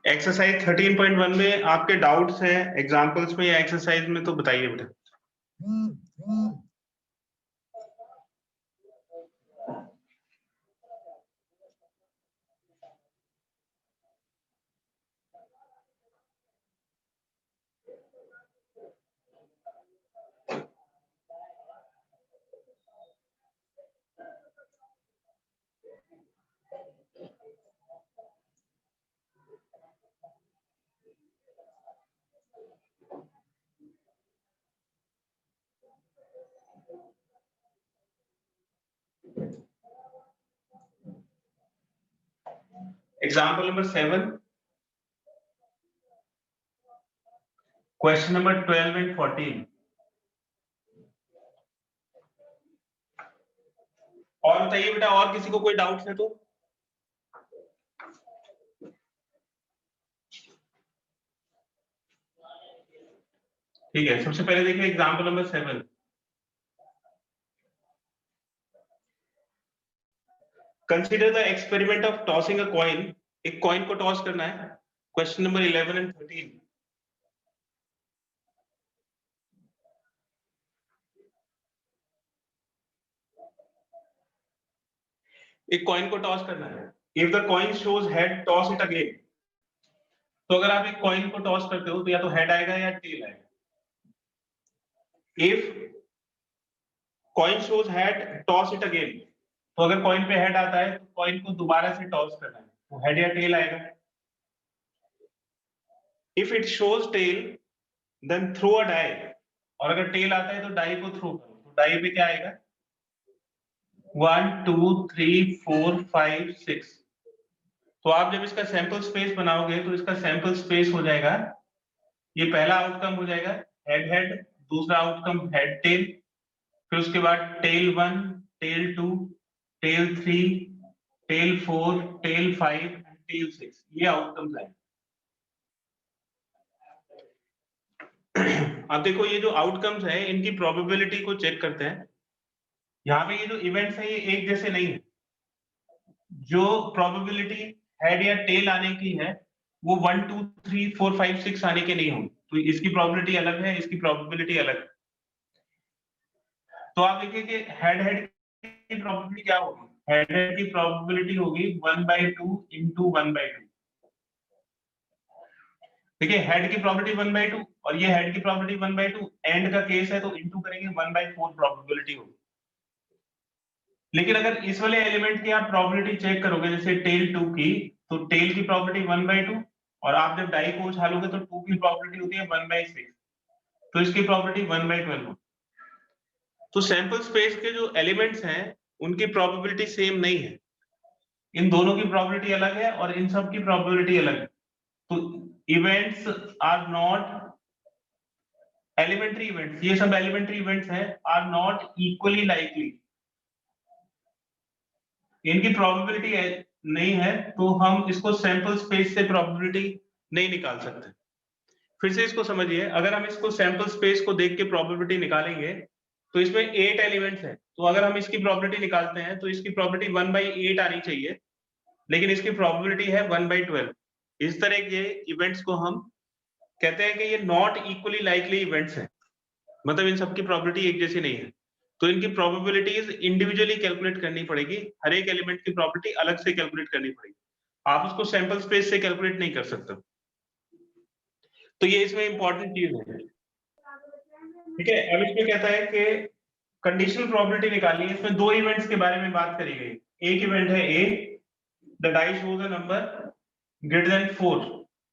Exercise 13.1 में आपके doubts हैं एग्जांपल्स में या एक्सरसाइज में तो बताइए बेटा। Example number 7, question number 12 and 14। और बताइए बेटा, और किसी को कोई डाउट्स है तो? ठीक है, सबसे पहले देखिए example number 7। Consider the experiment of tossing a coin. एक कॉइन को टॉस करना है। Question number 11 and 13। एक कॉइन को टॉस करना है। If the coin shows head, toss it again. तो अगर आप एक कॉइन को टॉस करते हो तो या तो हेड आएगा या टेल आएगा। If coin shows head, toss it again. तो अगर कॉइन पे हेड आता है तो कॉइन को दोबारा से टॉस करना है, तो हेड या टेल आएगा। If it shows tail then throw a die. और अगर टेल आता है तो डाई को थ्रो करो, तो डाई पे क्या आएगा? 1 2 3 4 5 6। तो आप जब इसका सैंपल स्पेस बनाओगे तो इसका सैंपल स्पेस हो जाएगा, ये पहला आउटकम हो जाएगा हेड हेड, दूसरा आउटकम हेड टेल, फिर उसके बाद tail 1, tail 2, tail 3, tail 4, tail 5, tail 6। ये आउटकम्स आए। अब देखो ये जो आउटकम्स है इनकी प्रोबेबिलिटी को चेक करते हैं। यहाँ पे ये जो इवेंट्स है ये एक जैसे नहीं है। जो प्रोबेबिलिटी हेड या टेल आने की है वो 1 2 3 4 5 6 आने के नहीं होंगे। तो इसकी प्रोबेबिलिटी अलग है, इसकी प्रोबेबिलिटी अलग है। तो आप देखिए कि हेड हेड की प्रोबेबिलिटी क्या होगी? हेड हेड की प्रोबेबिलिटी होगी 1/2 इंटू 1/2। देखिए हेड की प्रोबेबिलिटी 1/2 और ये हेड की प्रोबेबिलिटी 1/2। एंड का केस है तो इंटू करेंगे 1/4 प्रोबेबिलिटी होगी। लेकिन अगर इस वाले एलिमेंट की आप प्रोबेबिलिटी चेक करोगे जैसे टेल 2 की, तो टेल की प्रोबेबिलिटी 1/2 और आप जब डाई को उछालोगे तो 2 की प्रोबेबिलिटी होती है 1/6। तो इसकी प्रोबेबिलिटी 1/12 होगी। तो सैंपल स्पेस के जो एलिमेंट्स हैं उनकी प्रोबेबिलिटी सेम नहीं है। इन दोनों की प्रोबेबिलिटी अलग है और इन सब की प्रोबेबिलिटी अलग है। तो events are not elementary events, ये सब एलिमेंट्री इवेंट्स हैं, आर नॉट इक्वली लाइकली। इनकी प्रोबेबिलिटी नहीं है तो हम इसको सैंपल स्पेस से प्रोबेबिलिटी नहीं निकाल सकते। फिर से इसको समझिए, अगर हम इसको सैंपल स्पेस को देख के प्रोबेबिलिटी निकालेंगे तो इसमें 8 एलिमेंट्स हैं। तो अगर हम इसकी प्रोबेबिलिटी निकालते हैं तो इसकी प्रोबेबिलिटी 1/8 आनी चाहिए, लेकिन इसकी प्रोबेबिलिटी है 1/12। इस तरह के इवेंट्स को हम कहते हैं कि ये नॉट इक्वली लाइकली इवेंट्स हैं, मतलब इन सबकी प्रोबेबिलिटी एक जैसी नहीं है। तो इनकी प्रोबेबिलिटीज इंडिविजुअली कैलकुलेट करनी पड़ेगी, हर एक एलिमेंट की प्रोबेबिलिटी अलग से कैलकुलेट करनी पड़ेगी। आप उसको सैंपल स्पेस से कैलकुलेट नहीं कर सकते। तो ये इसमें इंपॉर्टेंट चीज है। ठीक है, अब इसमें कहता है कि कंडीशनल प्रोबेबिलिटी निकालनी है। इसमें दो इवेंट्स के बारे में बात करी गई। एक इवेंट है A, the die shows a number greater than 4।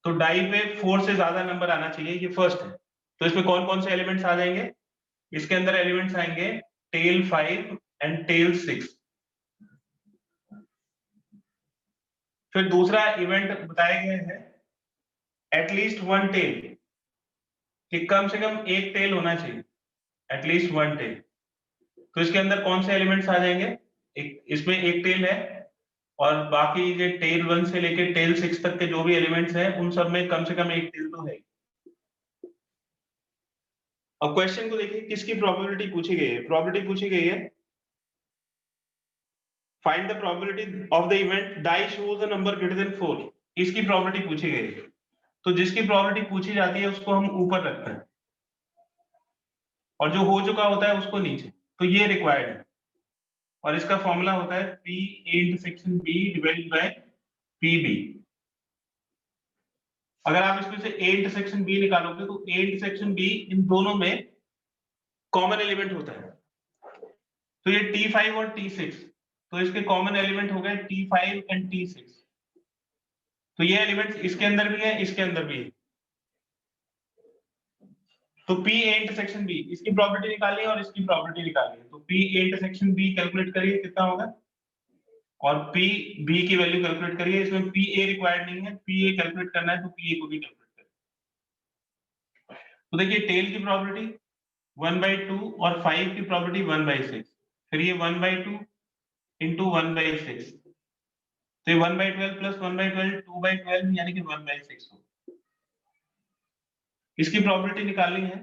तो डाई पे 4 से ज्यादा नंबर आना चाहिए, ये फर्स्ट है। तो इसमें कौन कौन से एलिमेंट्स आ जाएंगे? इसके अंदर एलिमेंट्स आएंगे टेल 5 एंड टेल 6। फिर दूसरा इवेंट बताया गया है एटलीस्ट 1 टेल, कि कम से कम एक टेल होना चाहिए, एटलीस्ट 1 टेल। तो इसके अंदर कौन से एलिमेंट्स आ जाएंगे? इसमें एक टेल है और बाकी ये टेल 1 से लेके टेल 6 तक के जो भी एलिमेंट्स हैं उन सब में कम से कम एक टेल तो है। अब क्वेश्चन को देखिए, किसकी प्रोबेबिलिटी पूछी गई है? प्रोबेबिलिटी पूछी गई है find the probability of the event die shows a number greater than 4। इसकी प्रॉपर्टी पूछी गई है, तो जिसकी प्रॉपर्टी पूछी जाती है उसको हम ऊपर रखते हैं और जो हो चुका होता है उसको नीचे, तो ये रिक्वायर्ड है। और इसका फॉर्मूला होता है P intersection B divided by PB। अगर आप इसमें से A इंटरसेक्शन B निकालोगे तो A इंटरसेक्शन B इन दोनों में कॉमन एलिमेंट होता है, तो ये T5 और T6, तो इसके कॉमन एलिमेंट हो गए T5 एंड T6। तो ये एलिमेंट्स इसके अंदर भी है, इसके अंदर भी है। तो P A इंटरसेक्शन B, इसकी प्रॉपर्टी निकालिए और इसकी प्रॉपर्टी निकालिए। तो P A intersection B calculate करिए कितना होगा, और P B की वैल्यू कैलकुलेट करिए। इसमें P A रिक्वायर्ड नहीं है, P A कैलकुलेट करना है तो P A को भी कैलकुलेट करिए। तो देखिए टेल की प्रॉपर्टी 1/2 और 5 की प्रॉपर्टी 1/6, फिर ये 1/2 इंटू 1/6, तो 1/12 प्लस 1/12 2/12 यानी कि 1/6 हो। इसकी प्रॉपर्टी निकालनी है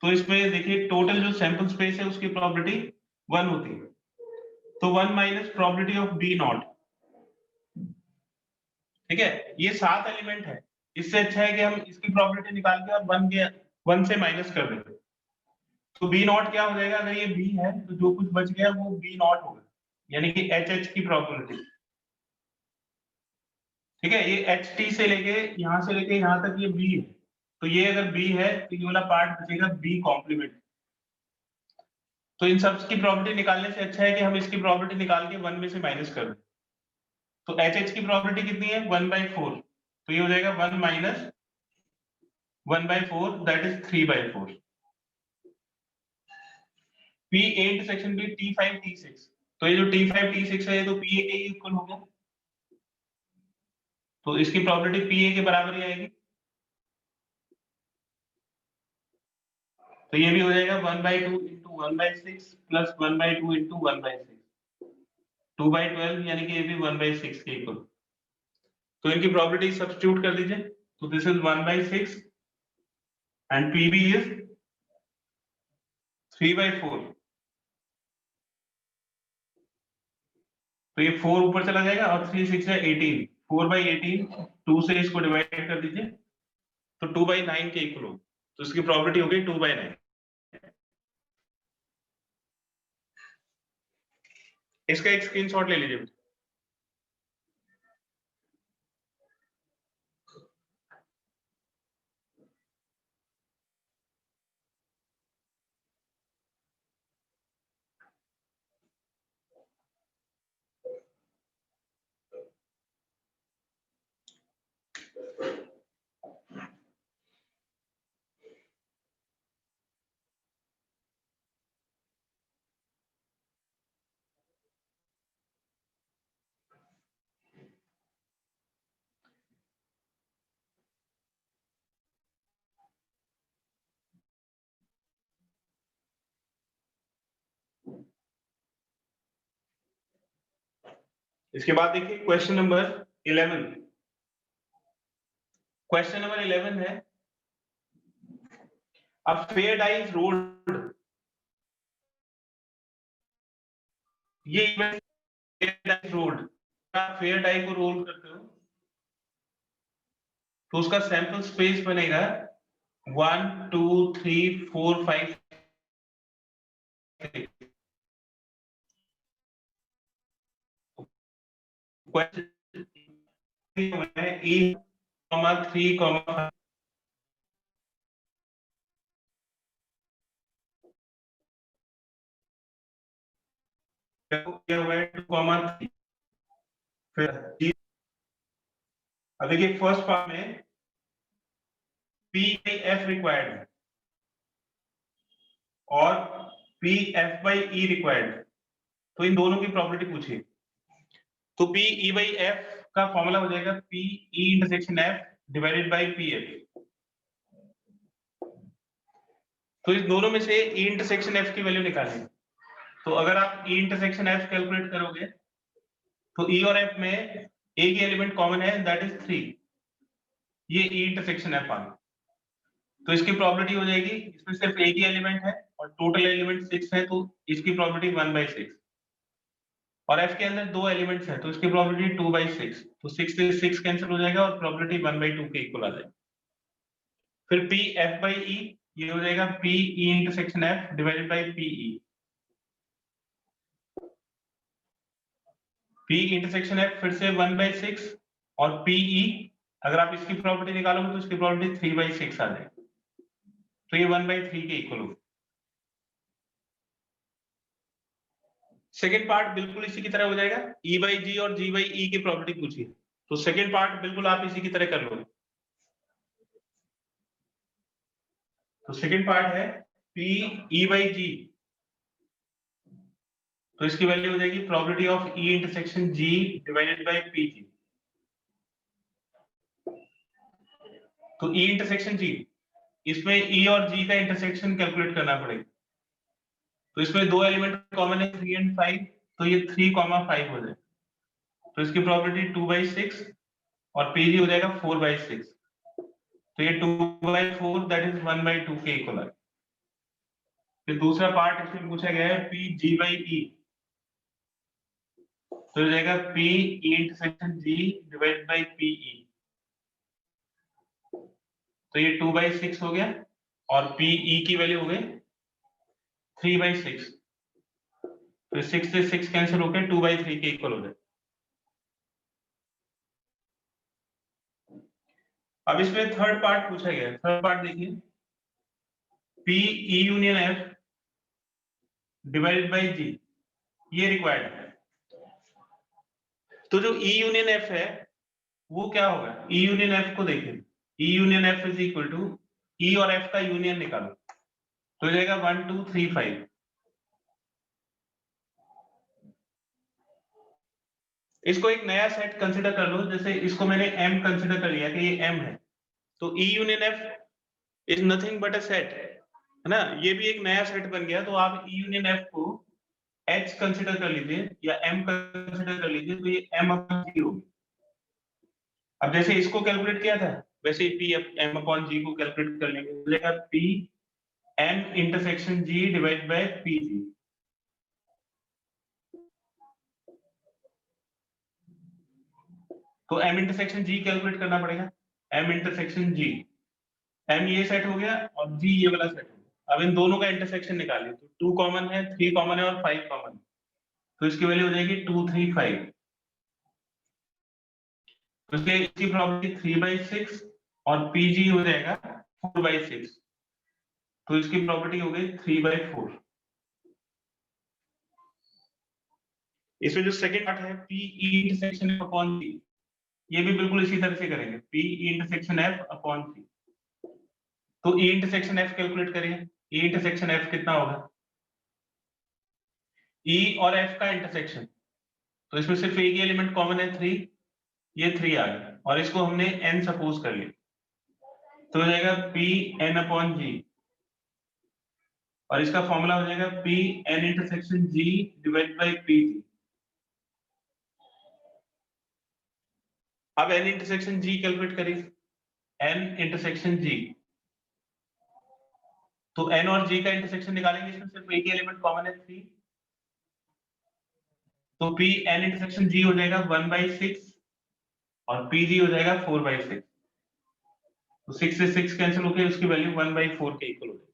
तो इसमें देखिए टोटल जो सैंपल स्पेस है उसकी प्रॉपर्टी 1 होती है, तो 1 minus property of B not. ठीक है, ये 7 एलिमेंट है, इससे अच्छा है कि हम इसकी प्रॉपर्टी निकाल के और 1 से माइनस कर दें। तो B नॉट क्या हो जाएगा, अगर ये B है तो जो कुछ बच गया वो B नॉट होगा, यानी कि HH की प्रॉपर्टी। ठीक है, ये HT से लेके यहाँ तक ये B है, तो ये अगर B है तो ये वाला पार्ट बचेगा B कॉम्प्लीमेंट। तो इन सब की प्रॉपर्टी निकालने से अच्छा है कि हम इसकी प्रॉपर्टी निकाल के 1 में से माइनस कर दें। तो HH की प्रॉपर्टी कितनी है 1/4, तो ये हो जाएगा 1 minus 1/4 that is 3/4। P A intersection B T5 T6, तो ये जो T5 T6 है ये तो PA के ही इक्वल हो गया, तो इसकी प्रॉपर्टी PA के बराबर ही आएगी। तो ये भी हो जाएगा 1/2 इंटू 1/6 प्लस 1/2 इंटू 1/6, 2/12 यानी कि ये भी 1/6 के इक्वल। तो इनकी प्रॉपर्टी सब्स्टिट्यूट कर दीजिए, तो this is 1/6 and PB is 3/4। तो ये 4 ऊपर चला जाएगा और 3 6 है 18, 4/18, 2 से इसको डिवाइड कर दीजिए तो 2/9 के इक्वल हो, तो इसकी प्रॉपर्टी हो गई 2/9। इसका एक स्क्रीनशॉट ले लीजिए। इसके बाद देखिए क्वेश्चन नंबर 11। क्वेश्चन नंबर 11 है अ फेयर डाइस रोल्ड, ये फेयर डाइस रोल्ड, आप फेयर डाई को रोल करते हो तो उसका सैंपल स्पेस बनेगा 1 2 3 4 5 6। क्वेश्चन है E, 3, 5 क्या हुआ है 2, 3। फिर अब देखिए फर्स्ट पार्ट में P F रिक्वायर्ड है और P F by E required, तो इन दोनों की प्रॉपर्टी पूछिए। तो P E by F का फॉर्मूला हो जाएगा P E intersection F divided by P F। तो इस दोनों में से E इंटरसेक्शन F की वैल्यू निकालें। तो अगर आप E इंटरसेक्शन F कैलकुलेट करोगे तो E और F में एक ही एलिमेंट कॉमन है दैट इज 3, ये E इंटरसेक्शन F आ गया। तो इसकी प्रॉपर्टी हो जाएगी, इसमें सिर्फ एक ही एलिमेंट है और टोटल एलिमेंट 6 है, तो इसकी प्रॉपर्टी 1/6। और f के अंदर दो एलिमेंट्स है तो इसकी प्रोबेबिलिटी 2/6, तो 6 से 6 कैंसिल हो जाएगा और प्रोबेबिलिटी 1/2 के इक्वल आ जाएगी। फिर p f/e ये हो जाएगा p e intersection f divided by p e। p intersection f फिर से 1/6 और p e अगर आप इसकी प्रॉपर्टी निकालोगे तो इसकी प्रॉपर्टी 3/6 आ जाएगी, तो ये 1/3 के इक्वल होगा। सेकेंड पार्ट बिल्कुल इसी की तरह हो जाएगा, e/g और g/e की प्रॉपर्टी पूछी है, तो सेकेंड पार्ट बिल्कुल आप इसी की तरह कर लोगे। तो सेकेंड पार्ट है p e/g, तो इसकी वैल्यू हो जाएगी probability of e intersection g divided by pg। तो e इंटरसेक्शन g, इसमें e और g का इंटरसेक्शन कैलकुलेट करना पड़ेगा। तो इसमें दो एलिमेंट कॉमन है 3 और 5, तो ये 3,5 हो जाएगा, तो इसकी प्रोबेबिलिटी 2/6 और pg हो जाएगा 4/6, तो ये 2/4 दैट इज 1/2 के इक्वल है। फिर दूसरा पार्ट इसमें पूछा गया है pg/e, तो हो जाएगा p e intersection g divided by pe, तो ये 2/6 हो गया और pe की वैल्यू हो गई 3/6, तो 6 से 6 कैंसिल होकर 2/3 के इक्वल हो जाए। अब इसमें थर्ड पार्ट पूछा गया है, थर्ड पार्ट देखिए p e union f divided by g, ये रिक्वायर्ड है। तो जो e यूनियन f है वो क्या होगा, e यूनियन f को देखिए, e union f is equal to e और f का यूनियन निकालो, तो हो जाएगा 1 2 3 5। इसको एक नया सेट कंसीडर कर लो, जैसे इसको मैंने m कंसीडर कर लिया कि ये m है, तो e union f is nothing but a set, है ना, ये भी एक नया सेट बन गया। तो आप e यूनियन f को h कंसीडर कर लीजिए या m कंसीडर कर लीजिए, तो ये m अपॉन g होगी। अब जैसे इसको कैलकुलेट किया था वैसे ही p m अपॉन g को कैलकुलेट कर लेंगे, हो जाएगा p m intersection g divide by pg। तो m इंटरसेक्शन g कैलकुलेट करना पड़ेगा, m इंटरसेक्शन g, m ये सेट हो गया और g ये वाला सेट हो गया। अब इन दोनों का इंटरसेक्शन निकालिए, तो 2 कॉमन है, 3 कॉमन है और 5 कॉमन है, तो इसकी वैल्यू हो जाएगी 2 3 5, तो इसकी प्रॉपर्टी 3/6 और pg हो जाएगा 4/6, तो इसकी प्रॉपर्टी हो गई 3/4। इसमें जो सेकंड पार्ट है p e intersection f upon g, ये भी बिल्कुल इसी तरह से करेंगे, p e intersection f upon g। तो e इंटरसेक्शन f कैलकुलेट करिए, e इंटरसेक्शन f कितना होगा, e और f का इंटरसेक्शन, तो इसमें सिर्फ एक ही एलिमेंट कॉमन है 3, ये 3 आ गया और इसको हमने n सपोज कर लिया, तो हो जाएगा p n अपॉन g, और इसका फॉर्मूला हो जाएगा p n intersection g divide by pg। अब n इंटरसेक्शन g कैलकुलेट करिए, n इंटरसेक्शन g, तो n और g का इंटरसेक्शन निकालेंगे, इसमें सिर्फ एक ही एलिमेंट कॉमन है 3, तो p n इंटरसेक्शन g हो जाएगा 1/6 और pg हो जाएगा 4/6, तो 6 से 6 कैंसिल होकर उसकी वैल्यू 1/4 के इक्वल हो जाएगी।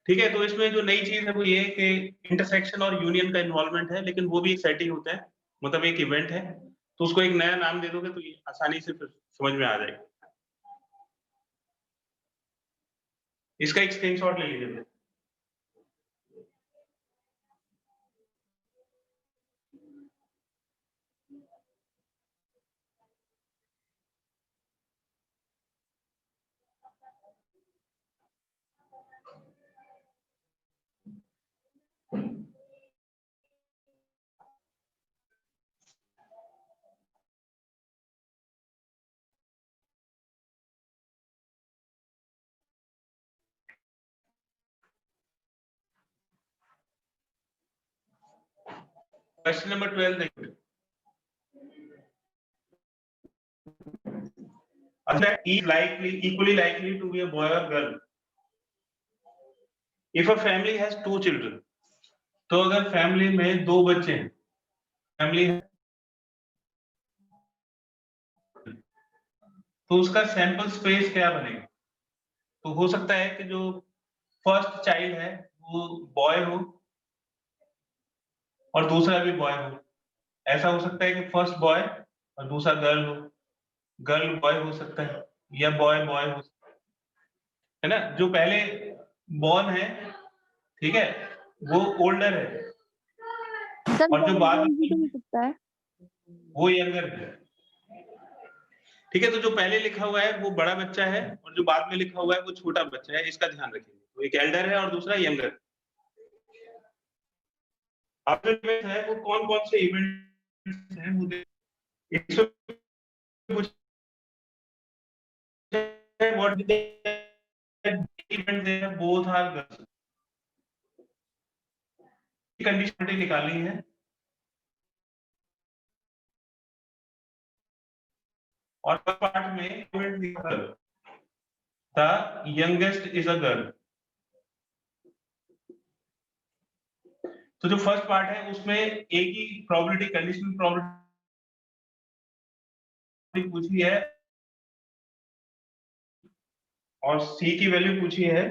ठीक है, तो इसमें जो नई चीज है वो ये है कि इंटरसेक्शन और यूनियन का इन्वॉल्वमेंट है, लेकिन वो भी एक सेट ही होता है, मतलब एक इवेंट है, तो उसको एक नया नाम दे दोगे तो ये आसानी से फिर समझ में आ जाएगा। इसका एक स्क्रीनशॉट ले लीजिए। क्वेश्चन नंबर 12 देखिए। अच्छा, equally likely to be a boy or girl if a family has 2 children, तो अगर फैमिली में 2 बच्चे हैं, फैमिली है, तो उसका सैंपल स्पेस क्या बनेगा? तो हो सकता है कि जो फर्स्ट चाइल्ड है वो बॉय हो और दूसरा भी बॉय हो। ऐसा हो सकता है कि फर्स्ट बॉय और दूसरा गर्ल हो, गर्ल बॉय हो सकता है, या बॉय बॉय हो सकता है ना। जो पहले बॉर्न है, ठीक है, वो ओल्डर है, सर और जो बाद गर्ल भी तो में हो सकता है। वो यंगर है। ठीक है, तो जो पहले लिखा हुआ है वो बड़ा बच्चा है और जो बाद में लिखा हुआ है वो छोटा बच्चा है, इसका ध्यान रखिए। तो एक एल्डर है और दूसरा यंगर। अब जो है वो कौन कौन से इवेंट हैं वो इसमें पूछा है, what did event there both are girls. Condition निकालनी है और पार्ट में इवेंट लिखा the youngest is a girl. तो जो फर्स्ट पार्ट है उसमें एक ही प्रोबेबिलिटी, कंडीशनल प्रोबेबिलिटी पूछी है और सी की वैल्यू पूछी है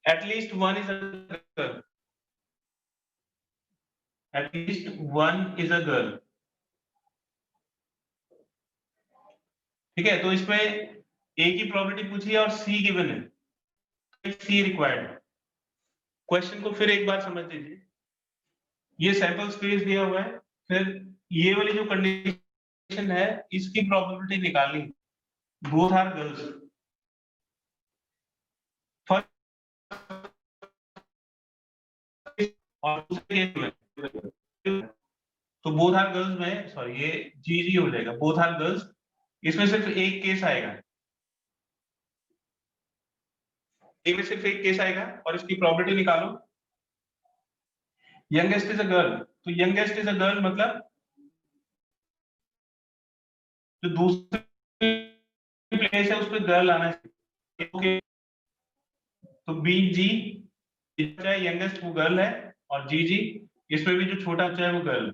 at least one is a girl, at least one is a girl. ठीक है, तो इसमें ए की प्रोबेबिलिटी पूछी है और सी गिवन है, सी रिक्वायर्ड। क्वेश्चन को फिर एक बार समझ लीजिए। ये सैंपल स्पेस दिया हुआ है, फिर ये वाली जो कंडीशन है इसकी प्रोबेबिलिटी निकालनी, बोथ आर गर्ल्स। और दूसरे केस में तो बोथ आर गर्ल्स में, सॉरी ये जी जी हो जाएगा, बोथ आर गर्ल्स। इसमें सिर्फ एक केस आएगा, एक में सिर्फ एक केस आएगा और इसकी प्रोबेबिलिटी निकालो। यंगेस्ट इज अ गर्ल, तो यंगेस्ट इज अ गर्ल मतलब जो दूसरी प्लेस है उस पर गर्ल आना चाहिए। ओके, तो बी जी, चाहे यंगेस्ट वो गर्ल है, और जी जी इसमें भी जो छोटा बच्चा है वो गर्ल।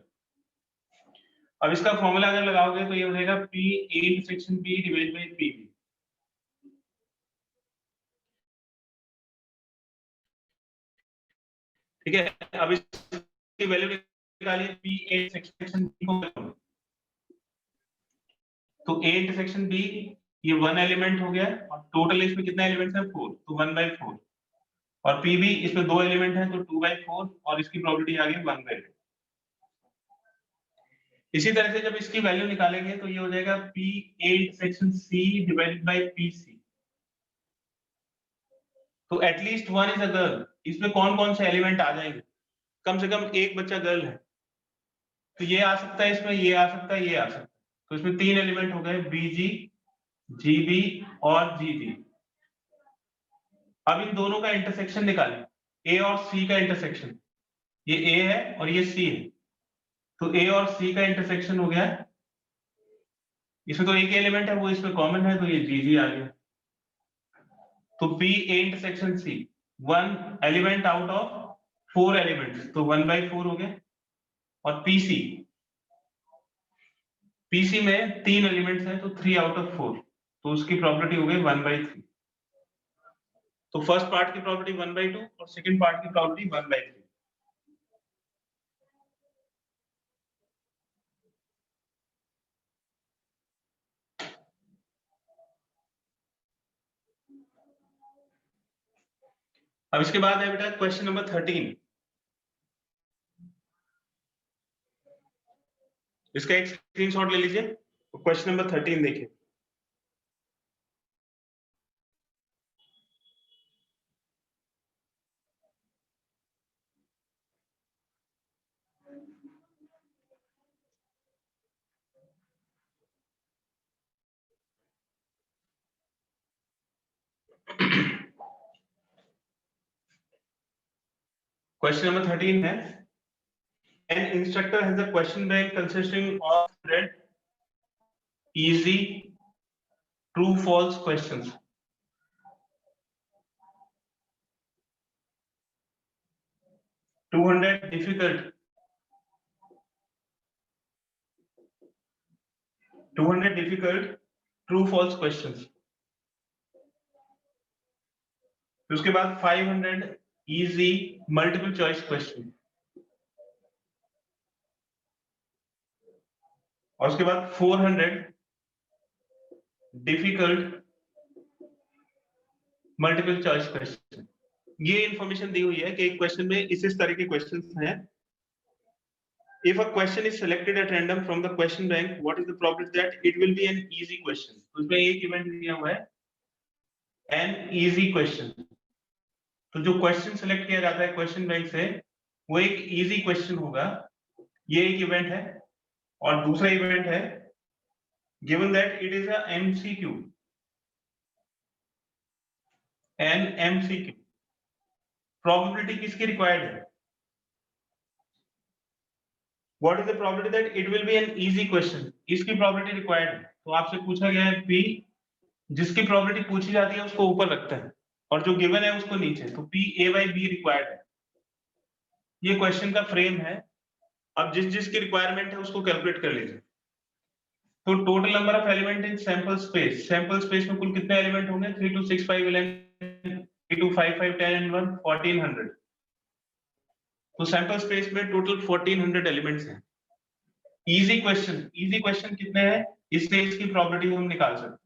अब इसका फॉर्मूला अगर लगाओगे तो ये हो जाएगा P A intersection B divide by P B. ठीक है, अब इसकी वैल्यू निकालिए पी ए इंटरसेक्शन बी को। तो ए इंटरसेक्शन बी, ये वन एलिमेंट हो गया और टोटल इसमें कितना एलिमेंट है 4, तो 1/4। और पी बी इसमें 2 एलिमेंट है तो 2/4 और इसकी प्रोबेबिलिटी आ गई 1/2। इसी तरह से जब इसकी वैल्यू निकालेंगे तो ये हो जाएगा P A intersection C divided by P C. तो at least one is a girl, इसमें कौन कौन से एलिमेंट आ जाएंगे? कम से कम एक बच्चा गर्ल है, तो ये आ सकता है, इसमें ये आ सकता है, ये आ सकता है। तो इसमें 3 एलिमेंट हो गए, बी जी, जी बी और जी डी। अब इन दोनों का इंटरसेक्शन निकालें, ए और सी का इंटरसेक्शन। ये ए है और ये सी है, तो ए और सी का इंटरसेक्शन हो गया। इसमें तो एक ही एलिमेंट है वो इसमें कॉमन है, तो ये जी जी आ गया। तो P A intersection C, one element out of 4 elements, तो 1/4 हो गया। और पीसी, पीसी में 3 एलिमेंट्स हैं तो 3 आउट ऑफ 4, तो उसकी प्रोबेबिलिटी हो गई 1/3। तो फर्स्ट पार्ट की प्रोबेबिलिटी 1/2 और सेकंड पार्ट की प्रोबेबिलिटी 1/3। अब इसके बाद है बेटा क्वेश्चन नंबर 13। इसका एक स्क्रीनशॉट ले लीजिए, क्वेश्चन नंबर 13 देखिए। क्वेश्चन नंबर 13 है, an instructor has a question bank consisting of 100 easy true false questions. 200 difficult, 200 difficult true false questions. उसके बाद 500 easy multiple choice question, और उसके बाद 400 difficult मल्टीपल चॉइस क्वेश्चन। ये इंफॉर्मेशन दी हुई है कि एक क्वेश्चन में इस तरह के क्वेश्चंस हैं। If a question is selected at random from the question bank, what is the probability that it will be an easy question? तो इसमें एक इवेंट दिया हुआ है an easy question। तो जो क्वेश्चन सेलेक्ट किया जाता है क्वेश्चन बैंक से वो एक इजी क्वेश्चन होगा, ये एक इवेंट है। और दूसरा इवेंट है given that it is a MCQ, an MCQ। Probability किसकी रिक्वायर्ड है? What is the probability that it will be an easy question? इसकी प्रोबेबिलिटी रिक्वायर्ड है। तो आपसे पूछा गया है P, जिसकी प्रोबेबिलिटी पूछी जाती है उसको ऊपर रखते हैं और जो गिवन है उसको नीचे। तो P A/B रिक्वायर्ड है। ये क्वेश्चन का फ्रेम है। अब जिसकी रिक्वायरमेंट है उसको कैलकुलेट कर लीजिए। तो total number of element in sample space, sample space में कुल कितने एलिमेंट होंगे? 3 2 6 5 11 3 2 5 5 10 and 1 1400। तो सैंपल स्पेस में टोटल 1400 एलिमेंट्स हैं। इजी क्वेश्चन कितने हैं? इससे इसकी प्रोबेबिलिटी हम निकाल सकते हैं।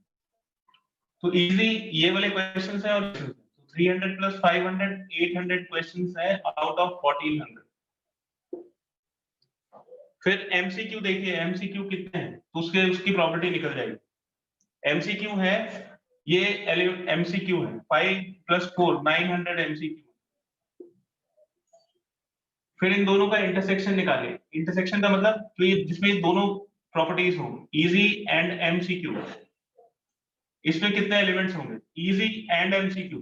तो इजी ये वाले क्वेश्चंस हैं और 300 प्लस 500 800 क्वेश्चंस हैं आउट ऑफ 1400। फिर एमसीक्यू देखिए, एमसीक्यू कितने हैं तो उसकी प्रोबेबिलिटी निकल जाएगी। एमसीक्यू है, ये एमसीक्यू है 5 + 4 900 एमसीक्यू। फिर इन दोनों का इंटरसेक्शन निकालिए। इंटरसेक्शन का मतलब तो ये जिसमें ये दोनों प्रॉपर्टीज हो, इजी एंड एमसीक्यू। इसमें कितने एलिमेंट्स होंगे? इजी एंड एमसीक्यू,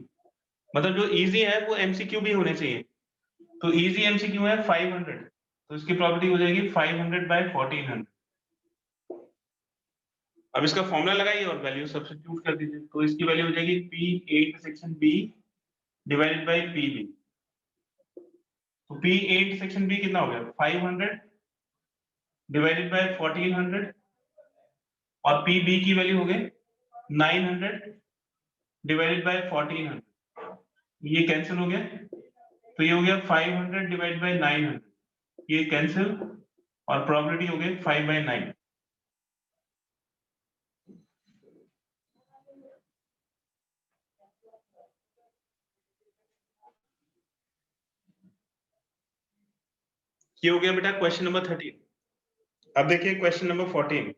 मतलब जो इजी है वो एमसीक्यू भी होने चाहिए। तो इजी एमसीक्यू है 500, तो इसकी प्रोबेबिलिटी हो जाएगी 500/1400। अब इसका फॉर्मूला लगाइए और वैल्यू सब्स्टिट्यूट कर दीजिए। तो इसकी वैल्यू हो जाएगी P/A/B डिवाइडेड बाय PB। तो P/A/B कितना हो गया? 500 डिवाइडेड बाय 1400 और PB की वैल्यू हो गई 900 डिवाइडेड बाय 1400। ये कैंसिल हो गया, तो ये हो गया 500 डिवाइडेड बाय 900, ये कैंसिल और प्रोबेबिलिटी हो गई 5/9। ये हो गया बेटा क्वेश्चन नंबर 13। अब देखिए question number 14।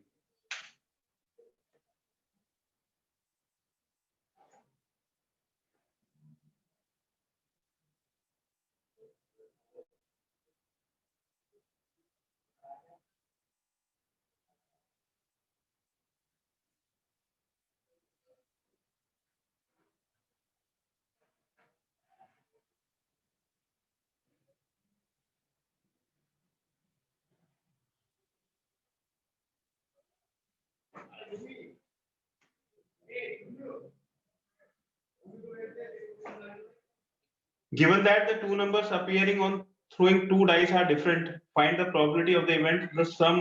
Given that the two numbers appearing on throwing two dice are different, find the probability of the event the sum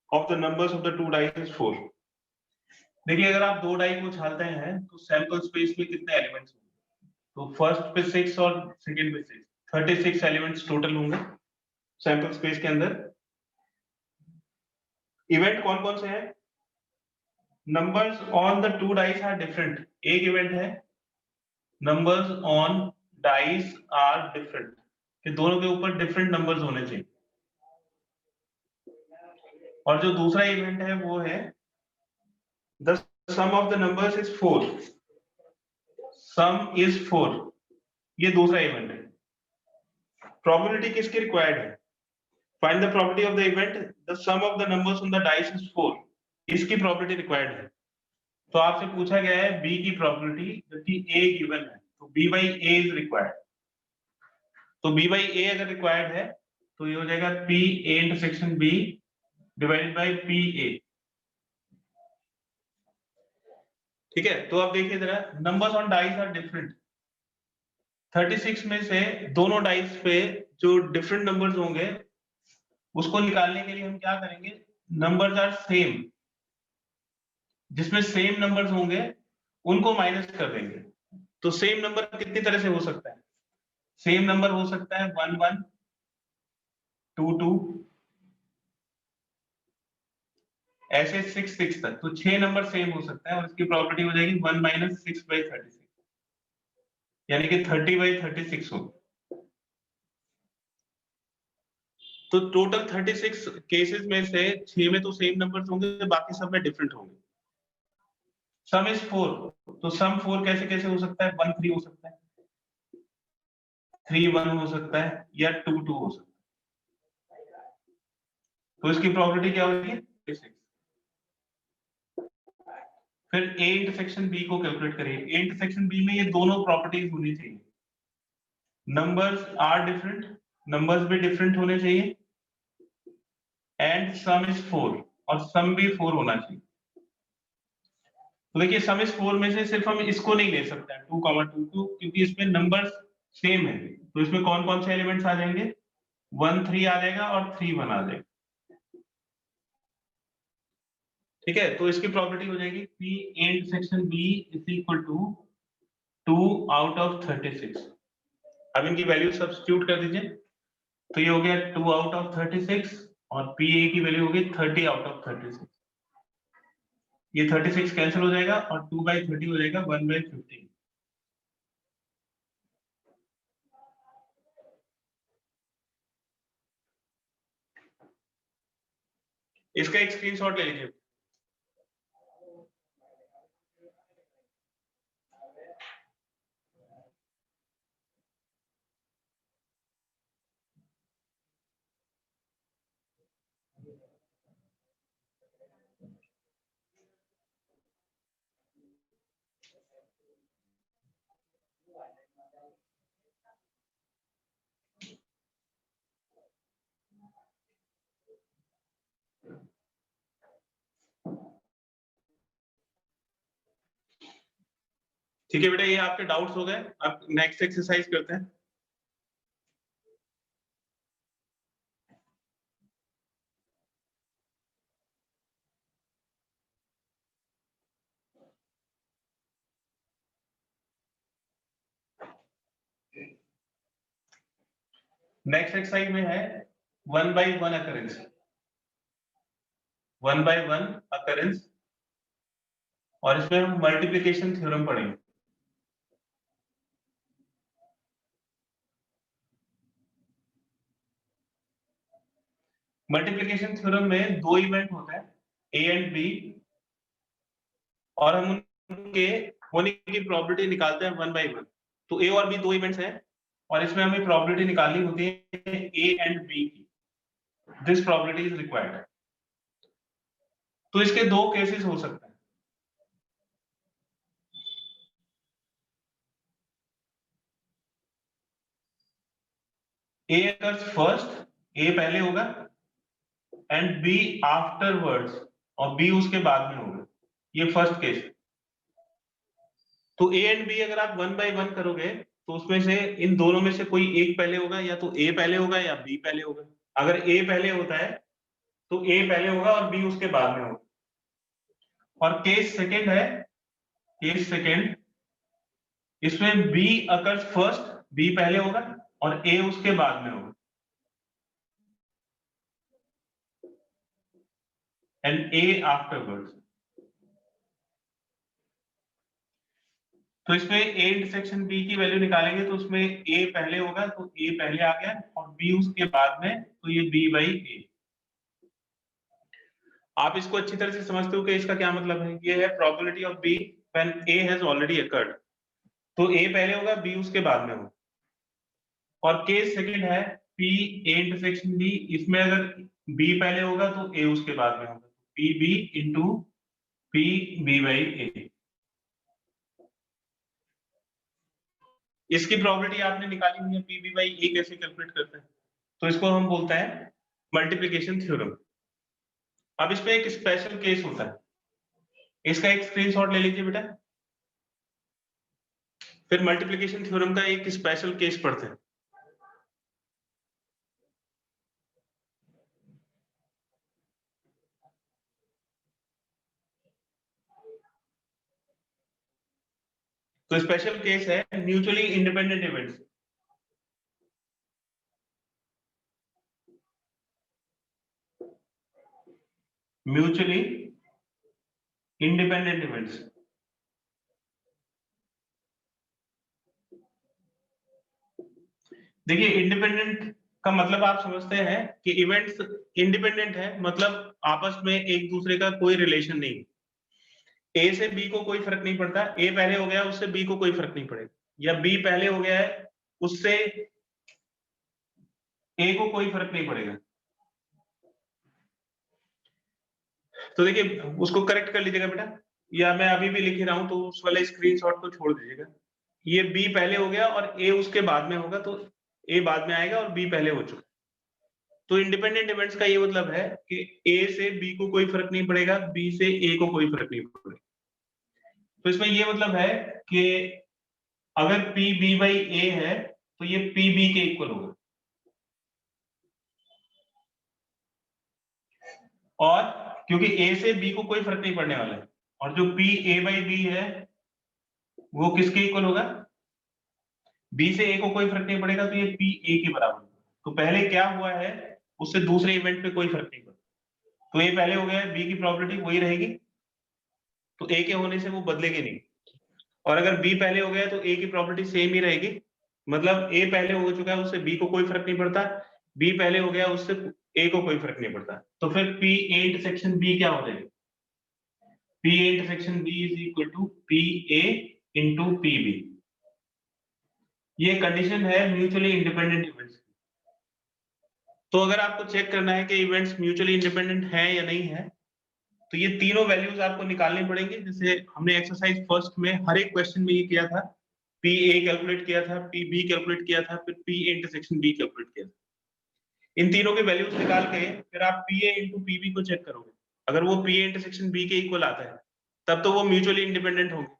of the numbers of the two dice is 4। देखिए अगर आप दो die को उछालते हैं तो sample space में कितने elements होंगे? तो फर्स्ट पे 6 और सेकंड पे 6, 36 एलिमेंट्स टोटल होंगे सैंपल स्पेस के अंदर। इवेंट कौन कौन से हैं? Numbers on the two dice are different, एक इवेंट है numbers on dice are different, कि दोनों के ऊपर डिफरेंट नंबर्स होने चाहिए। और जो दूसरा इवेंट है वो है the sum of the numbers is 4, sum is 4, ये दूसरा इवेंट है। प्रोबेबिलिटी किसकी रिक्वायर्ड है? Find the probability of the event the sum of the numbers on the dice is 4, इसकी प्रोबेबिलिटी रिक्वायर्ड है। तो आपसे पूछा गया है B की प्रोबेबिलिटी, जबकि A गिवन है, तो B/A इज रिक्वायर्ड। तो B/A अगर रिक्वायर्ड है तो ये हो जाएगा P/A/B डिवाइडेड बाय PA। ठीक है, तो अब देखिए जरा numbers on dice are different. 36 में से दोनों डाइस पे जो डिफरेंट नंबर्स होंगे उसको निकालने के लिए हम क्या करेंगे, नंबर्स आर सेम, जिसमें सेम नंबर्स होंगे उनको माइनस कर देंगे। तो सेम नंबर कितनी तरह से हो सकता है, सेम नंबर हो सकता है 1 1 2 2 ऐसे 6 6 तक, तो 6 नंबर सेम हो सकता है और इसकी प्रॉपर्टी हो जाएगी 1 माइनस 6/36, यानी कि 30/36 हो। तो टोटल 36 केसेस में से 6 में तो सेम नंबर्स होंगे, बाकी सब में डिफरेंट होंगे। सम इज 4, तो सम 4 कैसे कैसे हो सकता है, 1 3 हो सकता है, 3 1 हो सकता है, या 2 2 हो सकता है। तो इसकी प्रॉपर्टी क्या होगी, 36। फिर ए इंटरसेक्शन बी को कैलकुलेट करिए। ए इंटरसेक्शन बी में ये दोनों प्रॉपर्टीज होनी चाहिए, नंबर्स आर डिफरेंट, नंबर्स भी डिफरेंट होने चाहिए, एंड सम इज 4, और सम भी 4 होना चाहिए। तो देखिए सम इज 4 में से सिर्फ हम इसको नहीं ले सकते हैं 2 2 2, क्योंकि इसमें नंबर्स सेम है। तो इसमें कौन कौन से एलिमेंट्स आ जाएंगे, 1 3 आ जाएगा और 3 1 आ जाएगा। ठीक है, तो इसकी प्रॉपर्टी हो जाएगी P intersection B is equal to 2 out of 36। अब इनकी वैल्यू सब्स्टिट्यूट कर दीजिए, तो ये हो गया 2 आउट ऑफ 36 और PA की वैल्यू होगी 30 आउट ऑफ 36। ये 36 कैंसिल हो जाएगा और 2/30 हो जाएगा 1/15। इसका एक स्क्रीनशॉट ले लीजिए। ठीक है बेटा, ये आपके डाउट्स हो गए। अब नेक्स्ट एक्सरसाइज करते हैं। नेक्स्ट एक्सरसाइज में है 1 by 1 अकरेंस, 1 by 1 अकरेंस, और इसमें हम मल्टीप्लिकेशन थ्योरम पढ़ेंगे। मल्टीप्लिकेशन थ्योरम में दो इवेंट होते हैं, ए एंड बी, और हम उनके होने की प्रोबेबिलिटी निकालते हैं 1 by 1। तो ए और बी दो इवेंट्स हैं और इसमें हमें प्रोबेबिलिटी निकालनी होती है ए एंड बी की। This probability is required. तो इसके दो केसेस हो सकते हैं। ए अकर्स फर्स्ट, ए पहले होगा, एंड बी आफ्टरवर्ड्स, और बी उसके बाद में होगा। ये फर्स्ट केस। तो ए एंड बी अगर आप 1 by 1 करोगे तो उसमें से इन दोनों में से कोई एक पहले होगा, या तो ए पहले होगा या बी पहले होगा। अगर ए पहले होता है तो ए पहले होगा और बी उसके बाद में होगा। और केस सेकंड है, केस सेकंड, इसमें बी अकर्स फर्स्ट, बी पहले होगा और ए उसके बाद में होगा, एंड ए आफ्टरवर्ड्स। तो इसमें ए इंटरसेक्शन बी की वैल्यू निकालेंगे तो उसमें ए पहले होगा तो ए पहले आ गया, और बी उसके बाद में, तो ये बी बाई ए। आप इसको अच्छी तरह से समझते हो कि इसका क्या मतलब है। ये है probability of B when A has already occurred. तो ए पहले होगा, बी उसके बाद में होगा। और केस सेकंड है पी ए इंटरसेक्शन बी, इसमें अगर बी पहले होगा तो ए उसके बाद में होगा, P B into P B by A. इसकी प्रोबेबिलिटी आपने निकाली हुई है, पी बी बाई ए कैसे कैलकुलेट करते हैं, तो इसको हम बोलते हैं मल्टीप्लिकेशन थ्योरम। अब इसमें एक स्पेशल केस होता है, इसका एक स्क्रीनशॉट ले लीजिए बेटा। फिर मल्टीप्लिकेशन थ्योरम का एक स्पेशल केस पढ़ते हैं। तो स्पेशल केस है mutually independent events. Mutually independent events. देखिए इंडिपेंडेंट का मतलब आप समझते हैं कि इवेंट्स इंडिपेंडेंट है, मतलब आपस में एक दूसरे का कोई रिलेशन नहीं। ए से बी को कोई फर्क नहीं पड़ता, ए पहले हो गया उससे बी को कोई फर्क नहीं पड़ेगा, या बी पहले हो गया है उससे ए को कोई फर्क नहीं पड़ेगा। तो देखिए उसको करेक्ट कर लीजिएगा बेटा, या मैं अभी भी लिख रहा हूं तो उस वाले स्क्रीनशॉट को छोड़ दीजिएगा। ये बी पहले हो गया और ए उसके बाद में होगा, तो ए बाद में आएगा और बी पहले हो चुका। तो इंडिपेंडेंट इवेंट्स का ये मतलब है कि ए से बी को कोई फर्क नहीं पड़ेगा, बी से ए को कोई फर्क नहीं पड़ेगा। तो इसमें ये मतलब है कि अगर पी बी बाई ए है तो ये पी बी के इक्वल होगा, और क्योंकि ए से बी को कोई फर्क नहीं पड़ने वाला है, और जो पी ए बाई बी है वो किसके इक्वल होगा, बी से ए को कोई फर्क नहीं पड़ेगा, तो ये पी ए के बराबर होगा। तो पहले क्या हुआ है उससे दूसरे इवेंट पे कोई फर्क नहीं पड़ता, तो ए पहले हो गया है, बी की प्रॉपर्टी वही रहेगी, तो ए के होने से वो बदलेगी नहीं। और अगर बी पहले हो गया तो ए की प्रॉपर्टी सेम ही रहेगी, मतलब ए पहले हो चुका है उससे बी को कोई फर्क नहीं पड़ता, बी पहले हो गया उससे ए को कोई फर्क नहीं पड़ता। तो फिर पी ए इंटरसेक्शन बी क्या हो जाएगा, P A intersection B is equal to P A into P B. ये कंडीशन है म्यूचुअली इंडिपेंडेंट इवेंट्स। तो अगर आपको चेक करना है कि इवेंट्स म्यूचुअली इंडिपेंडेंट है या नहीं है, तो ये तीनों वैल्यूज आपको निकालनी पड़ेंगे। जैसे हमने एक्सरसाइज फर्स्ट में हर एक क्वेश्चन में ये किया था, पी ए कैलकुलेट किया था, पी बी कैलकुलेट किया था, फिर P A intersection B calculate किया था। इन तीनों के वैल्यूज निकाल के फिर आप P A into P B को चेक करोगे, अगर वो पी ए इंटरसेक्शन बी के इक्वल आता है तब तो वो म्यूचुअली इंडिपेंडेंट होंगे,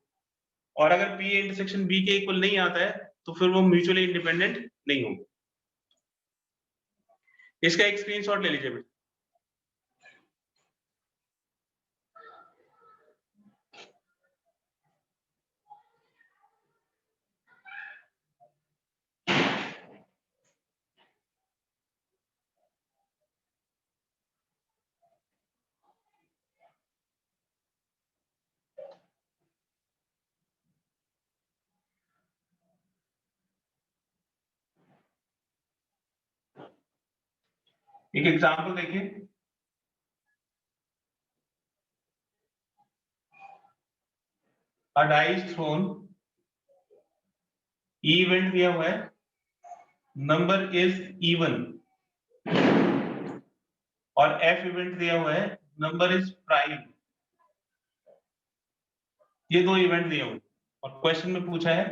और अगर पी ए इंटरसेक्शन बी के इक्वल नहीं आता है तो फिर वो म्यूचुअली इंडिपेंडेंट नहीं होंगे। इसका एक स्क्रीनशॉट ले लीजिए बेटा। एक एग्जांपल देखिए, a die is thrown, e event दिया हुआ है, नंबर इज इवन, और f इवेंट दिया हुआ है, नंबर इज प्राइम। ये दो इवेंट दिए हुए और क्वेश्चन में पूछा है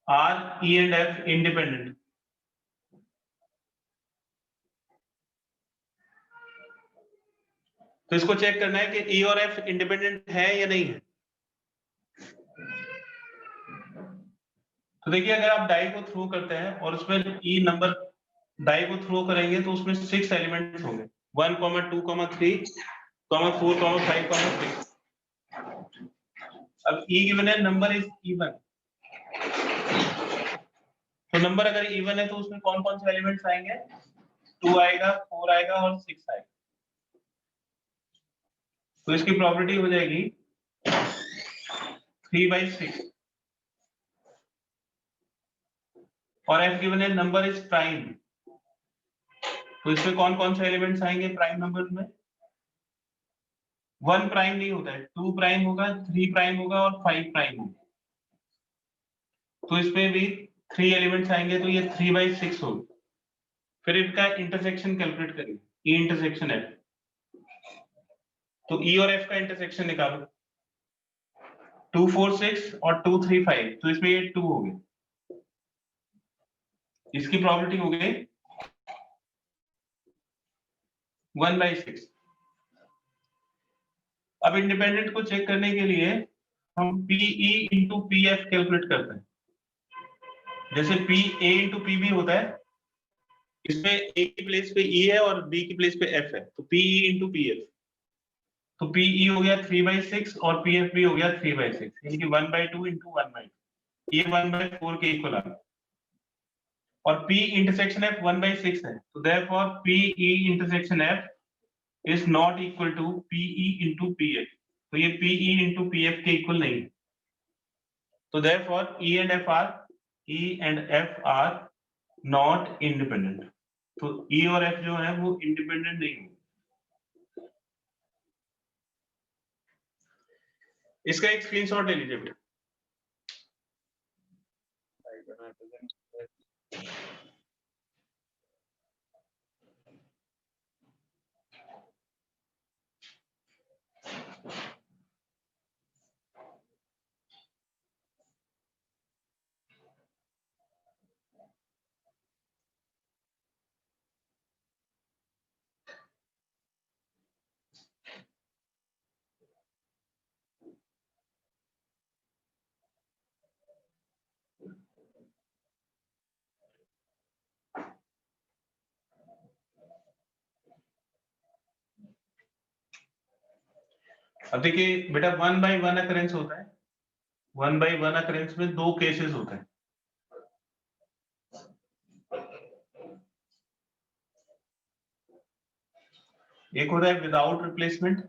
R E and F independent. तो इसको चेक करना है कि ई और एफ इंडिपेंडेंट है या नहीं है। तो देखिए अगर आप डाई को थ्रो करते हैं और उसमें ई नंबर डाई को थ्रो करेंगे तो उसमें 6 एलिमेंट्स होंगे, 1, 2, 3, 4, 5, 6। अब ई गिवन है, नंबर इज इवन, तो नंबर अगर इवन है तो उसमें कौन कौन से एलिमेंट्स आएंगे, 2 आएगा, 4 आएगा और 6 आएगा। तो इसकी प्रॉपर्टी हो जाएगी 3/6, और f गिवन है नंबर इज प्राइम, तो इसमें कौन कौन से एलिमेंट्स आएंगे प्राइम नंबर में, 1 प्राइम नहीं होता है, 2 प्राइम होगा, 3 प्राइम होगा और 5 प्राइम होगा। तो इसमें भी 3 एलिमेंट्स आएंगे, तो ये 3/6 होगा। फिर इनका इंटरसेक्शन कैलकुलेट करेंगे, ई इंटरसेक्शन एफ। तो ई और एफ का इंटरसेक्शन निकालो, 2, 4, 6 और 2, 3, 5, तो इसमें ये 2 हो गए, इसकी प्रॉपर्टी हो गई 1/6। अब इंडिपेंडेंट को चेक करने के लिए हम P E into P F calculate करते हैं। जैसे P A into P B होता है, इसमें ए की प्लेस पे ई है और बी की प्लेस पे एफ है, तो पीई इंटू पी एफ, तो पीई हो गया 3/6 और पी एफ भी हो गया 3/6, यानी कि 1/2 इंटू 1/2। ये 1/4 के इक्वल आ गया, और P इंटरसेक्शन F 1/6 है, तो therefore PE intersection F is not equal to PE into PF, तो ये PE into PF के इक्वल नहीं है, तो therefore E and F are not independent, तो E और F जो है वो इंडिपेंडेंट नहीं है। इसका एक स्क्रीनशॉट ले लीजिए बेटा। अब देखिए बेटा 1/1 अकरेंस होता है, 1/1 अकरेंस में दो केसेस होते हैं, एक होता है विदाउट रिप्लेसमेंट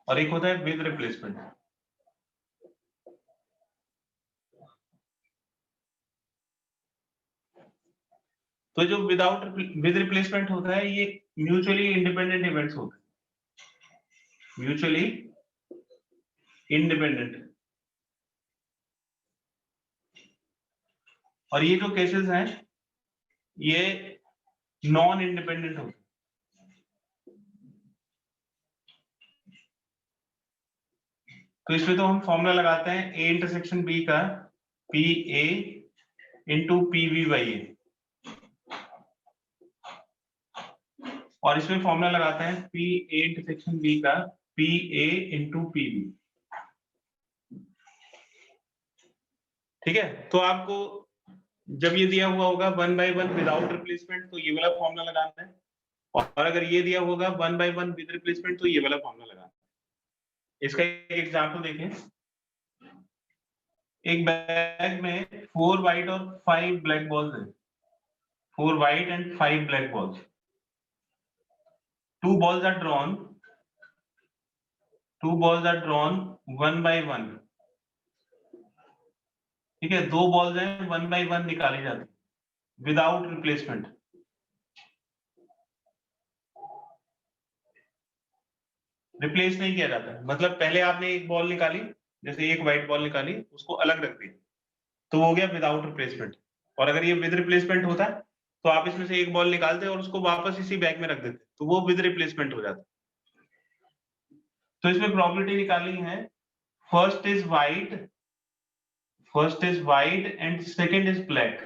और एक होता है विद रिप्लेसमेंट। तो जो विद रिप्लेसमेंट होता है ये म्यूचुअली इंडिपेंडेंट इवेंट्स होते हैं, म्यूचुअली इंडिपेंडेंट, और ये जो केसेस हैं ये नॉन इंडिपेंडेंट होते हैं। तो इसमें तो हम फॉर्मूला लगाते हैं ए इंटरसेक्शन बी का P A into P V by A, और इसमें फॉर्मूला लगाते हैं पी ए इंटरसेक्शन बी का P A into P B. ठीक है, तो आपको जब ये दिया हुआ होगा 1/1 विदाउट रिप्लेसमेंट तो ये वाला फॉर्मूला लगाना है, और अगर ये दिया होगा 1/1 विद रिप्लेसमेंट तो ये वाला फॉर्मूला लगाना है। इसका एक एग्जांपल देखें, एक बैग में 4 व्हाइट और 5 ब्लैक बॉल्स हैं, 4 white and 5 black balls, 2 balls are drawn 1/1, ठीक है, 2 बॉल्स हैं 1/1 निकाली जाती है विदाउट रिप्लेसमेंट। रिप्लेस नहीं किया जाता, मतलब पहले आपने एक बॉल निकाली, जैसे एक व्हाइट बॉल निकाली, उसको अलग रख दी, तो वो हो गया विदाउट रिप्लेसमेंट। और अगर ये विद रिप्लेसमेंट होता तो आप इसमें से एक बॉल निकालते और उसको वापस इसी बैग में रख देते, तो वो विद रिप्लेसमेंट हो जाता। तो इसमें प्रोबेबिलिटी निकालनी है, first is white and second is black.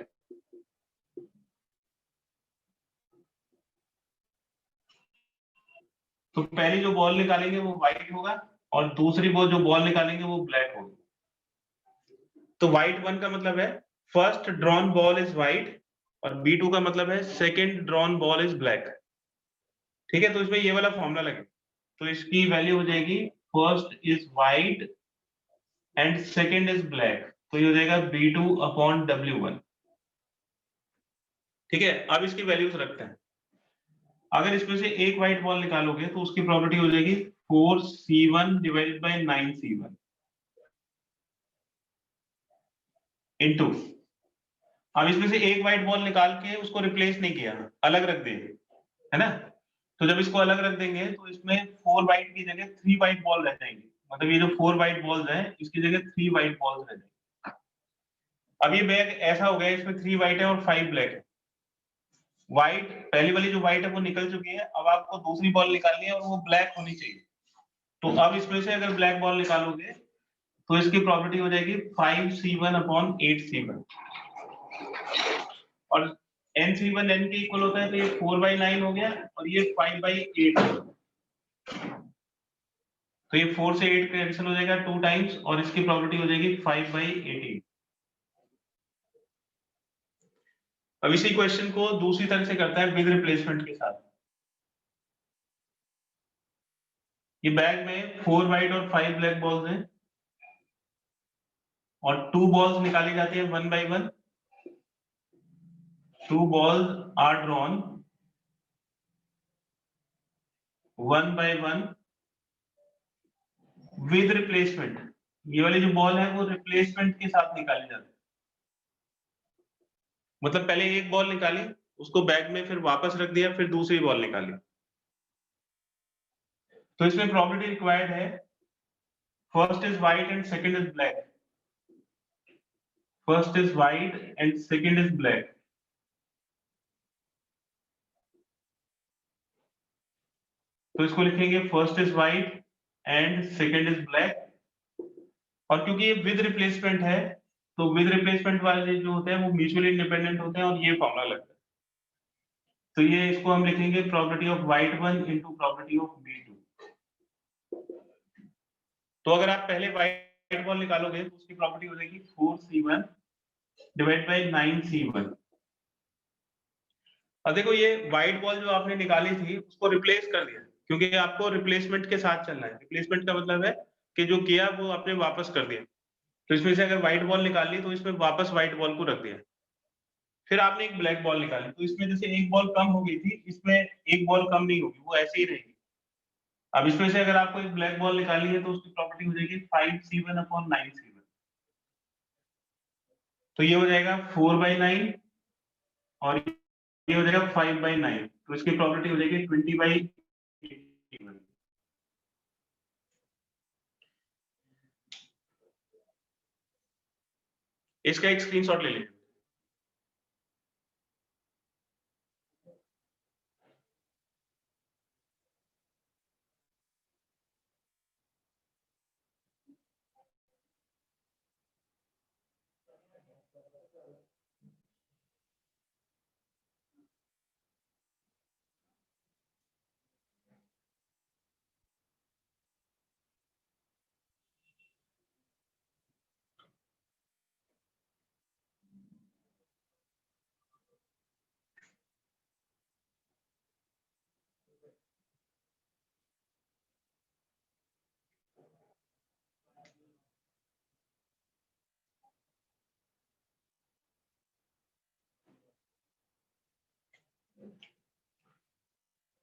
तो पहली जो बॉल निकालेंगे वो व्हाइट होगा और दूसरी बॉल जो बॉल निकालेंगे वो ब्लैक होगी। तो व्हाइट 1 का मतलब है first drawn ball is white, और B2 का मतलब है second drawn ball is black. ठीक है, तो इसमें ये वाला फॉर्मूला लगे, तो इसकी वैल्यू हो जाएगी first is white and second is black, तो ये हो जाएगा B2/W1। ठीक है, अब इसकी वैल्यूज रखते हैं। अगर इसमें से एक व्हाइट बॉल निकालोगे तो उसकी प्रोबेबिलिटी हो जाएगी 4C1 divided by 9C1 into, अब इसमें से एक व्हाइट बॉल निकाल के उसको रिप्लेस नहीं किया, अलग रख दिए, है ना। तो जब इसको अलग रख देंगे तो इसमें 4 व्हाइट की जगह 3 व्हाइट बॉल रह जाएंगे, मतलब ये जो 4 व्हाइट बॉल्स हैं इसकी जगह 3 व्हाइट बॉल्स रह जाएंगे। अब ये बैग ऐसा हो गया, इसमें 3 व्हाइट है और 5 ब्लैक है। व्हाइट, पहली वाली जो व्हाइट है वो निकल चुकी है, अब आपको दूसरी बॉल निकालनी है और वो ब्लैक होनी चाहिए। तो अब इसमें से अगर ब्लैक बॉल निकालोगे तो इसकी प्रोबेबिलिटी हो जाएगी 5C1/8C1, और NC1 N के इक्वल होता है, तो ये 4/9 हो गया और ये 5/8 हो गया। तो ये 4 से 8 कैंसिल हो जाएगा 2 टाइम्स, और इसकी प्रोबेबिलिटी हो जाएगी 5/18। अब इसी क्वेश्चन को दूसरी तरह से करता है विद रिप्लेसमेंट के साथ। ये बैग में 4 व्हाइट और 5 ब्लैक बॉल्स हैं और 2 बॉल्स निकाली जाती है 1 by 1. 2 balls are drawn 1 by 1 with replacement. ये वाली जो बॉल है वो रिप्लेसमेंट के साथ निकाली जाती है. मतलब पहले एक बॉल निकाली, उसको बैग में फिर वापस रख दिया, फिर दूसरी बॉल निकाली. तो इसमें प्रोबेबिलिटी रिक्वायर्ड है first is white and second is black. First is white and second is black. तो इसको लिखेंगे first is white and second is black. और क्योंकि ये विद रिप्लेसमेंट है तो विद रिप्लेसमेंट वाले जो होते हैं वो म्यूचुअली इंडिपेंडेंट होते हैं और ये फॉर्मूला लगता है. तो ये इसको हम लिखेंगे probability of white 1 into probability of B2. तो अगर आप पहले व्हाइट बॉल निकालोगे तो उसकी प्रोबेबिलिटी हो जाएगी 4C1 डिवाइड बाय 9C1. अब देखो ये व्हाइट बॉल जो आपने निकाली थी उसको रिप्लेस कर दिया क्योंकि आपको रिप्लेसमेंट के साथ चलना है. रिप्लेसमेंट का मतलब है कि जो किया वो आपने वापस कर दिया. तो इसमें से अगर व्हाइट बॉल निकाल ली तो इसमें वापस व्हाइट बॉल को रख दिया. फिर आपने एक ब्लैक बॉल निकाली तो इसमें जैसे एक बॉल कम हो गई थी, इसमें एक बॉल कम नहीं होगी, वो ऐसे ही रहेगी. अब इसमें से अगर आपको एक ब्लैक बॉल निकाली है तो उसकी प्रॉपर्टी हो जाएगी 5C1 अपॉन 9C1. तो ये हो जाएगा 4/9 और ये हो जाएगा 5/9. तो इसकी प्रॉपर्टी हो जाएगी 20/81. इसका एक स्क्रीनशॉट ले लीजिए.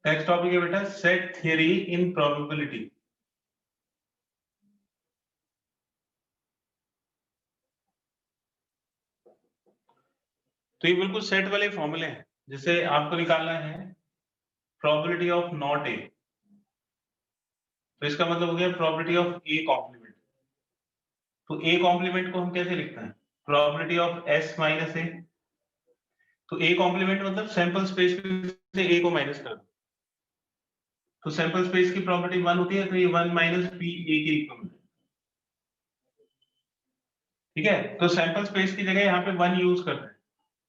नेक्स्ट टॉपिक है बेटा सेट थ्योरी इन प्रोबेबिलिटी. तो ये बिल्कुल सेट वाले फॉर्मूले हैं. जैसे आपको निकालना है प्रोबेबिलिटी ऑफ नॉट ए, तो इसका मतलब हो गया प्रोबेबिलिटी ऑफ ए कॉम्प्लीमेंट. तो ए कॉम्प्लीमेंट को हम कैसे लिखते हैं? प्रोबेबिलिटी ऑफ S माइनस ए. तो ए कॉम्प्लीमेंट मतलब सैंपल स्पेस से ए को माइनस कर दो. तो सैंपल स्पेस की प्रॉपर्टी 1 होती है, तो ये 1 माइनस पी ए के इक्वल है. ठीक है, तो सैंपल स्पेस की जगह यहाँ पे 1 यूज करते हैं,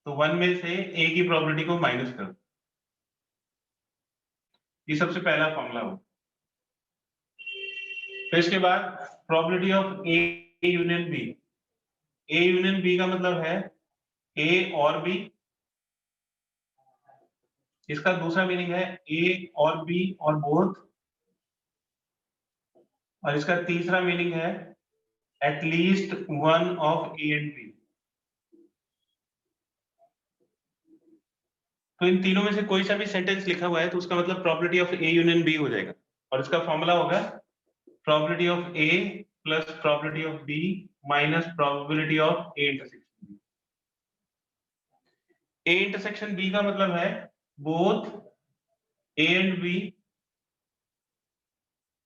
तो 1 में से ए की प्रॉपर्टी को माइनस कर दो. ये सबसे पहला फॉर्मूला हो. फिर इसके बाद probability of A union B. A union B का मतलब है ए और बी. इसका दूसरा मीनिंग है ए और बी और बोथ. और इसका तीसरा मीनिंग है at least one of A and B. तो इन तीनों में से कोई सा भी सेंटेंस लिखा हुआ है तो उसका मतलब probability of A union B हो जाएगा. और इसका फॉर्मूला होगा probability of A plus probability of B minus probability of A intersection B. A intersection B का मतलब है both A and B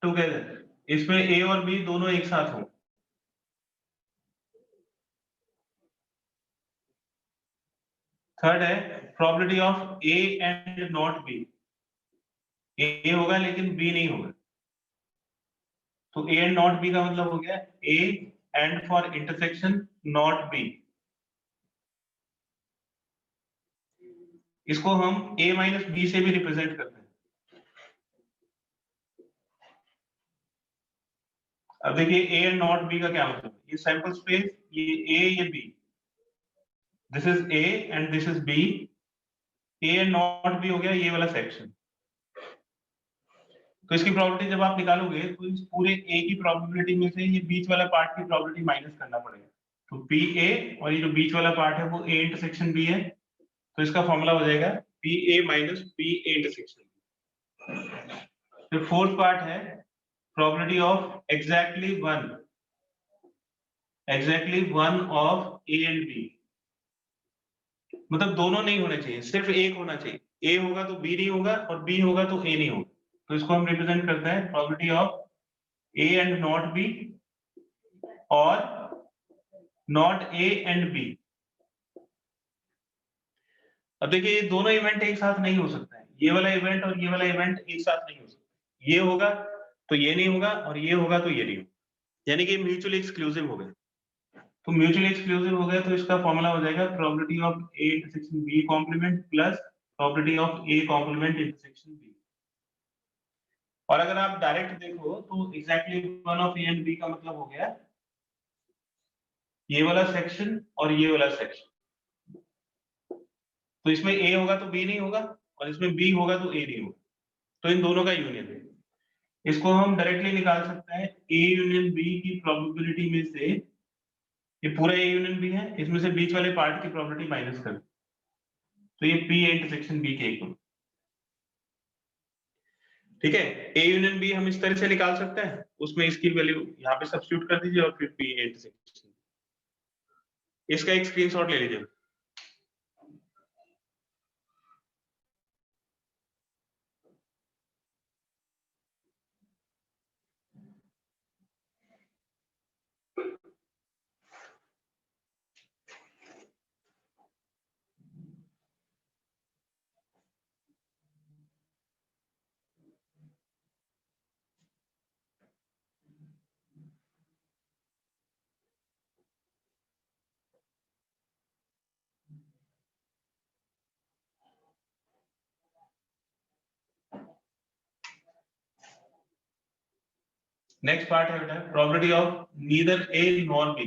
together. इसमें ए और बी दोनों एक साथ हो. थर्ड है probability of A and not B. A होगा लेकिन बी नहीं होगा. तो ए एंड नॉट बी का मतलब हो गया A and for intersection not be. इसको हम ए माइनस बी से भी रिप्रेजेंट करते हैं. अब देखिए ए एंड नॉट बी का क्या मतलब है. ये सैंपल स्पेस, ये ए ये B, this is A and this is B. A and not B हो गया ये वाला सेक्शन. तो इसकी प्रोबेबिलिटी जब आप निकालोगे तो इस पूरे ए की प्रोबेबिलिटी में से ये बीच वाला पार्ट की प्रोबेबिलिटी माइनस करना पड़ेगा। तो पी ए और ये जो बीच वाला पार्ट है वो ए इंटरसेक्शन बी है, तो इसका फॉर्मूला हो जाएगा P A minus P A intersection. फिर फोर्थ पार्ट है probability of exactly one of A and B, मतलब दोनों नहीं होने चाहिए, सिर्फ एक होना चाहिए। ए होगा तो बी नहीं होगा और बी होगा तो ए नहीं होगा, तो इसको हम रिप्रेजेंट करते हैं probability of A and not B और नॉट ए एंड बी। अब देखिए ये दोनों इवेंट एक साथ नहीं हो सकते हैं, ये वाला इवेंट और ये वाला इवेंट एक साथ नहीं हो सकते। ये होगा तो ये नहीं होगा और ये होगा तो ये नहीं होगा, यानी कि म्यूचुअली एक्सक्लूसिव हो गए। तो म्यूचुअली एक्सक्लूसिव हो गया तो इसका फॉर्मूला हो जाएगा probability of A intersection B complement plus probability of A complement intersection B. और अगर आप डायरेक्ट देखो तो exactly one of A and B का मतलब हो गया ये वाला सेक्शन और ये वाला सेक्शन। तो इसमें ए होगा तो बी नहीं होगा और इसमें बी होगा तो ए नहीं होगा, तो इन दोनों का यूनियन है। इसको हम डायरेक्टली निकाल सकते हैं ए यूनियन बी की प्रोबेबिलिटी में से, ये पूरा ए यूनियन बी है, इसमें से बीच वाले पार्ट की प्रोबेबिलिटी माइनस कर, तो ये पी ए इंटरसेक्शन बी के इक्वल। ठीक है, ए यूनियन बी हम इस तरह से निकाल सकते हैं, उसमें इसकी वैल्यू यहाँ पे सब्स्टिट्यूट कर दीजिए और फिर पी ए इंटरसेक्शन, इसका एक स्क्रीनशॉट ले लीजिए। नेक्स्ट पार्ट है बेटा probability of neither A nor be,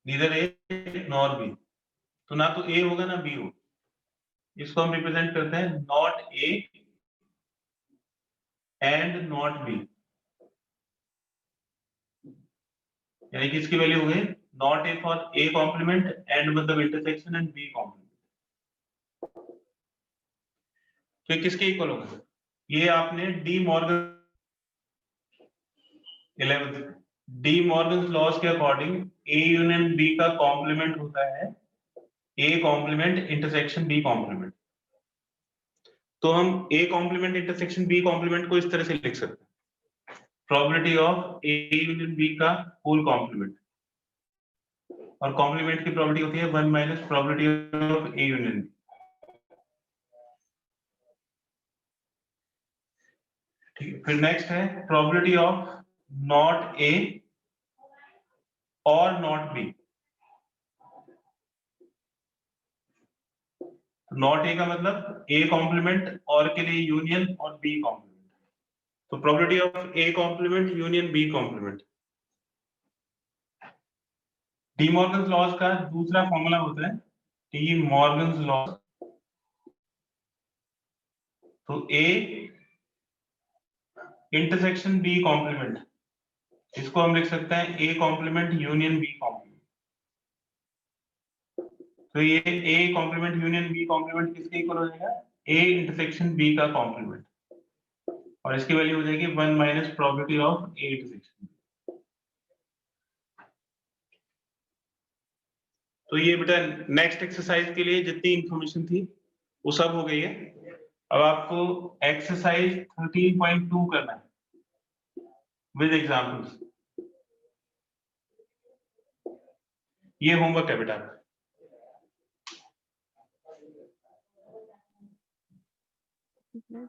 neither A nor be, तो ना तो ए होगा ना बी होगा, इसको हम रिप्रेजेंट करते हैं not A and not B, यानी कि इसकी वैल्यू हो गई not A for A complement and मतलब इंटरसेक्शन एंड बी कॉम्प्लीमेंट। तो ये किसके इक्वल होगा, ये आपने De Morgan 11th De Morgan laws के अकॉर्डिंग ए यूनियन बी का कॉम्प्लीमेंट होता है A complement intersection B complement. तो हम A complement intersection B complement को इस तरह से लिख सकते हैं probability of A union B का होल कॉम्प्लीमेंट, और कॉम्प्लीमेंट की प्रोबेबिलिटी होती है 1 minus probability of A union B. ठीक है, फिर नेक्स्ट है प्रोबेबिलिटी ऑफ नॉट ए और नॉट बी। नॉट ए का मतलब ए कॉम्प्लीमेंट और के लिए यूनियन और बी कॉम्प्लीमेंट, तो probability of A complement union B complement. De Morgan laws का दूसरा फॉर्मूला होता है डी मॉर्गन लॉज, तो ए इंटरसेक्शन बी कॉम्प्लीमेंट, इसको हम लिख सकते हैं A complement union B complement. तो ये A complement union B complement किसके इक्वल हो जाएगा, ए इंटरसेक्शन बी का कॉम्प्लीमेंट, और इसकी वैल्यू हो जाएगी 1 minus probability of A intersection. तो ये बेटा नेक्स्ट एक्सरसाइज के लिए जितनी इंफॉर्मेशन थी वो सब हो गई है। अब आपको एक्सरसाइज 13.2 करना है विद एग्जांपल्स। ये होमवर्क है बेटा। Mhm.